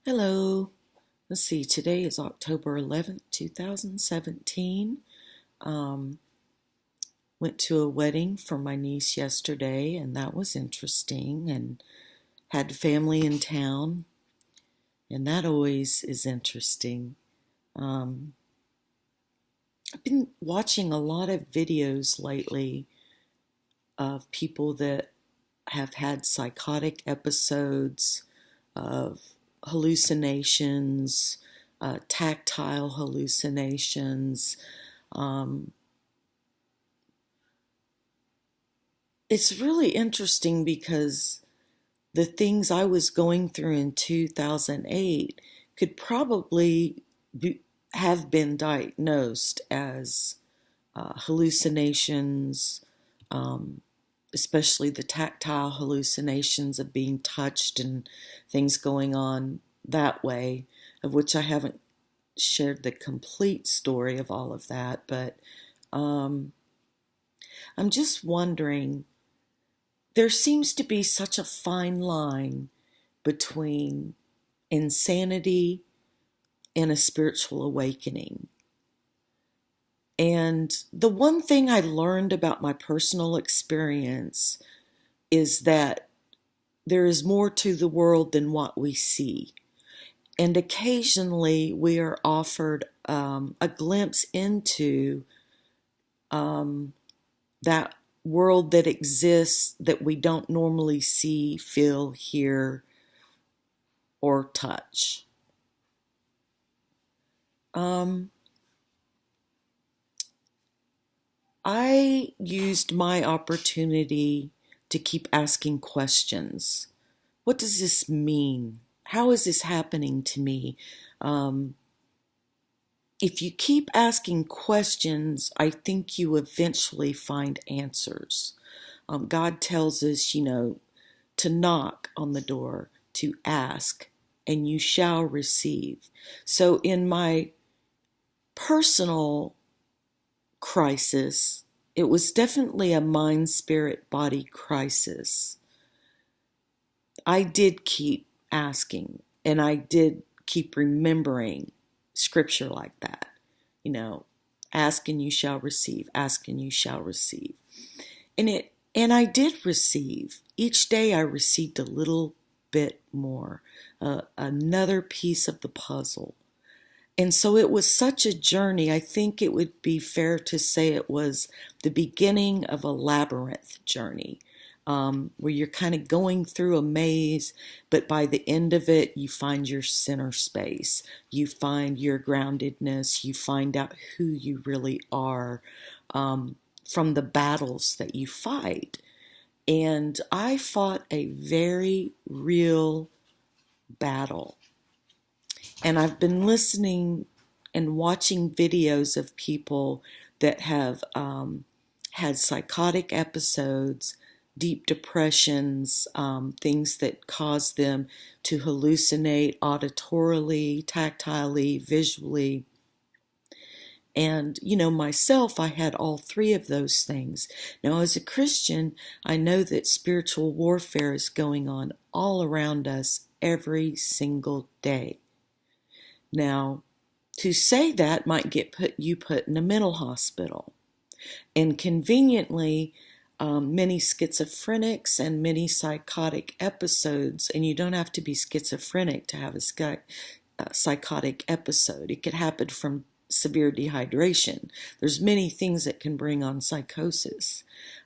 Hello. Let's see, today is October 11th, 2017. Um, Went to a wedding for my niece yesterday, and that was interesting, and had family in town, and that always is interesting. Um, I've been watching a lot of videos lately of people that have had psychotic episodes, of hallucinations, tactile hallucinations. Um, it's really interesting because the things I was going through in 2008 could probably have been diagnosed as hallucinations, um, especially the tactile hallucinations of being touched and things going on that way, of which I haven't shared the complete story of all of that. But um, I'm just wondering, there seems to be such a fine line between insanity and a spiritual awakening. And the one thing I learned about my personal experience is that there is more to the world than what we see. And occasionally we are offered a glimpse into that world that exists that we don't normally see, feel, hear, or touch. Um, I used my opportunity to keep asking questions. What does this mean? How is this happening to me? Um, if you keep asking questions, I think you eventually find answers. God tells us, to knock on the door, to ask, and you shall receive. So in my personal crisis, it was definitely a mind, spirit, body crisis. I did keep asking, and I did keep remembering scripture like that. You know, ask and you shall receive, ask and you shall receive. And I did receive. Each day I received a little bit more, another piece of the puzzle. And so it was such a journey. I think it would be fair to say it was the beginning of a labyrinth journey, where you're kind of going through a maze, but by the end of it, you find your center space. You find your groundedness. You find out who you really are, from the battles that you fight. And I fought a very real battle. And I've been listening and watching videos of people that have had psychotic episodes, deep depressions, things that cause them to hallucinate auditorily, tactilely, visually. And, myself, I had all three of those things. Now, as a Christian, I know that spiritual warfare is going on all around us every single day. Now, to say that might get you put in a mental hospital. And conveniently, many schizophrenics and many psychotic episodes, and you don't have to be schizophrenic to have a psychotic episode. It could happen from severe dehydration. There's many things that can bring on psychosis.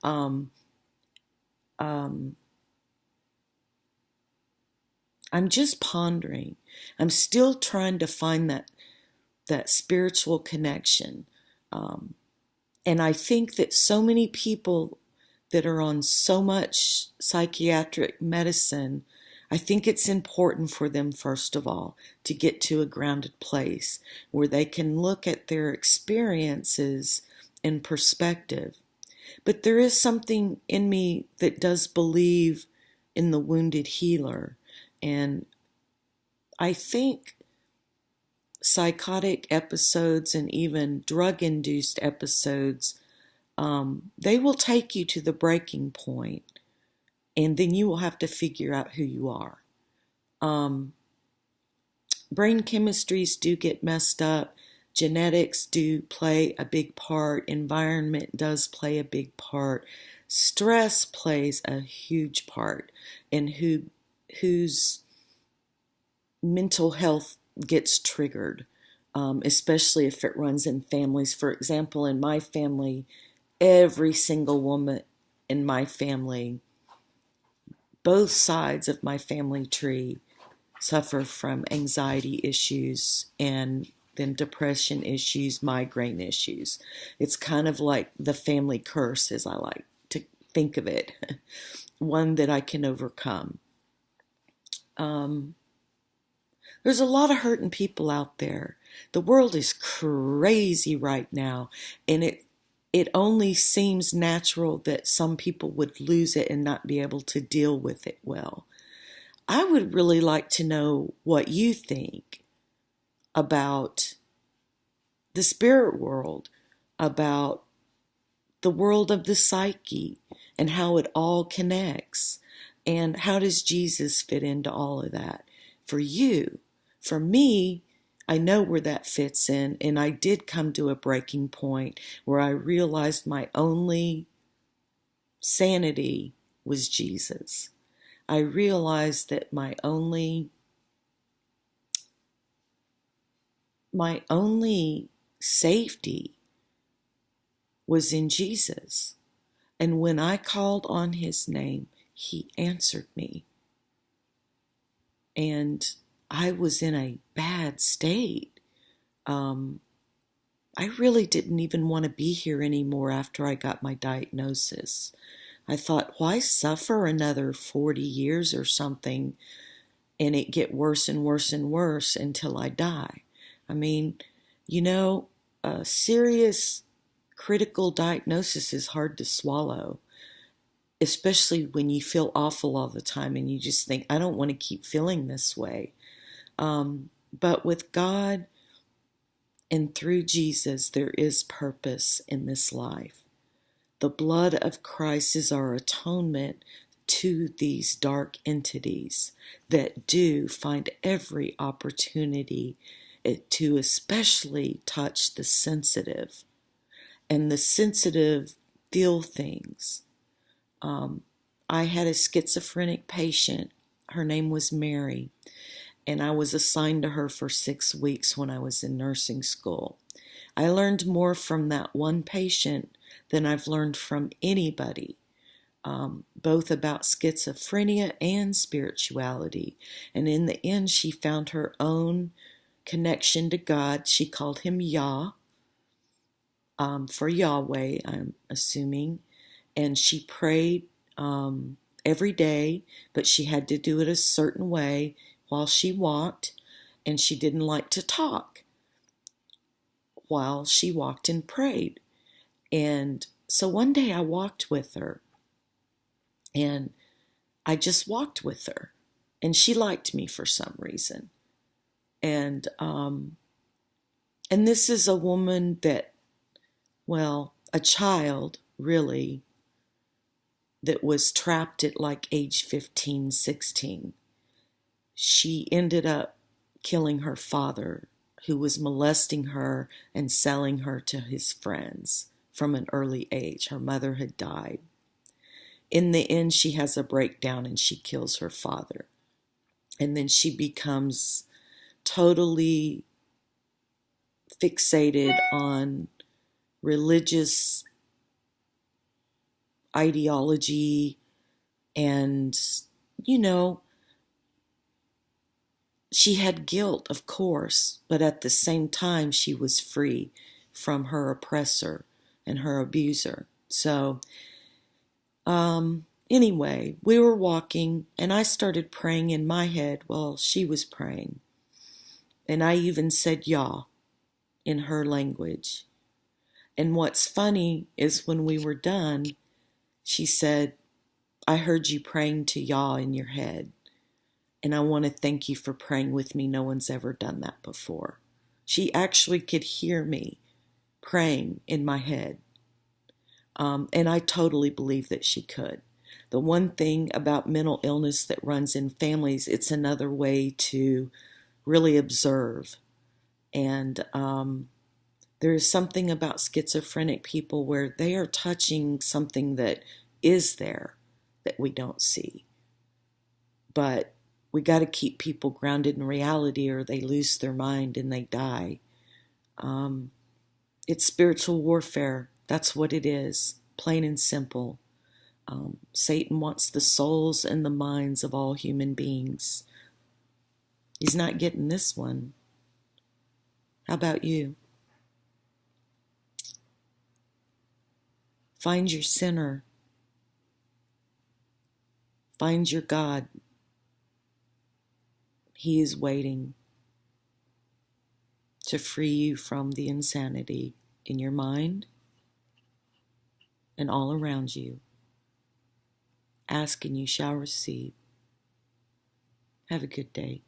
Um, um, I'm just pondering. I'm still trying to find that spiritual connection. And I think that so many people that are on so much psychiatric medicine, I think it's important for them, first of all, to get to a grounded place where they can look at their experiences in perspective. But there is something in me that does believe in the wounded healer. And I think psychotic episodes and even drug-induced episodes, they will take you to the breaking point, and then you will have to figure out who you are. Um, brain chemistries do get messed up. Genetics do play a big part. Environment does play a big part. Stress plays a huge part in whose mental health gets triggered, especially if it runs in families. For example, in my family, every single woman in my family, both sides of my family tree, suffer from anxiety issues and then depression issues, migraine issues. It's kind of like the family curse, as I like to think of it, one that I can overcome. There's a lot of hurting people out there. The world is crazy right now, and it only seems natural that some people would lose it and not be able to deal with it well. I would really like to know what you think about the spirit world, about the world of the psyche, and how it all connects. And how does Jesus fit into all of that for you? For me, I know where that fits in, and I did come to a breaking point where I realized my only sanity was Jesus. I realized that my only safety was in Jesus. And when I called on his name, he answered me. And I was in a bad state. I really didn't even want to be here anymore after I got my diagnosis. I thought, why suffer another 40 years or something and it get worse and worse and worse until I die? I mean, a serious critical diagnosis is hard to swallow, especially when you feel awful all the time and you just think, I don't want to keep feeling this way. But with God and through Jesus, there is purpose in this life. The blood of Christ is our atonement to these dark entities that do find every opportunity to especially touch the sensitive. And the sensitive feel things. I had a schizophrenic patient. Her name was Mary. And I was assigned to her for 6 weeks when I was in nursing school. I learned more from that one patient than I've learned from anybody, both about schizophrenia and spirituality. And in the end, she found her own connection to God. She called him Yah, for Yahweh, I'm assuming. And she prayed every day, but she had to do it a certain way while she walked, and she didn't like to talk while she walked and prayed. And so one day I walked with her, and I just walked with her, and she liked me for some reason. And this is a woman that, a child really, that was trapped at like age 15, 16. She ended up killing her father, who was molesting her and selling her to his friends from an early age. Her mother had died. In the end, she has a breakdown and she kills her father. And then she becomes totally fixated on religious ideology and, she had guilt, of course, but at the same time, she was free from her oppressor and her abuser. So, anyway, we were walking, and I started praying in my head while she was praying. And I even said Yah in her language. And what's funny is when we were done, she said, I heard you praying to Yah in your head. And I want to thank you for praying with me. No one's ever done that before. She actually could hear me praying in my head. And I totally believe that she could. The one thing about mental illness that runs in families, it's another way to really observe. And there is something about schizophrenic people where they are touching something that is there that we don't see. But we got to keep people grounded in reality or they lose their mind and they die. It's spiritual warfare. That's what it is, plain and simple. Satan wants the souls and the minds of all human beings. He's not getting this one. How about you? Find your sinner. Find your God. He is waiting to free you from the insanity in your mind and all around you. Ask and you shall receive. Have a good day.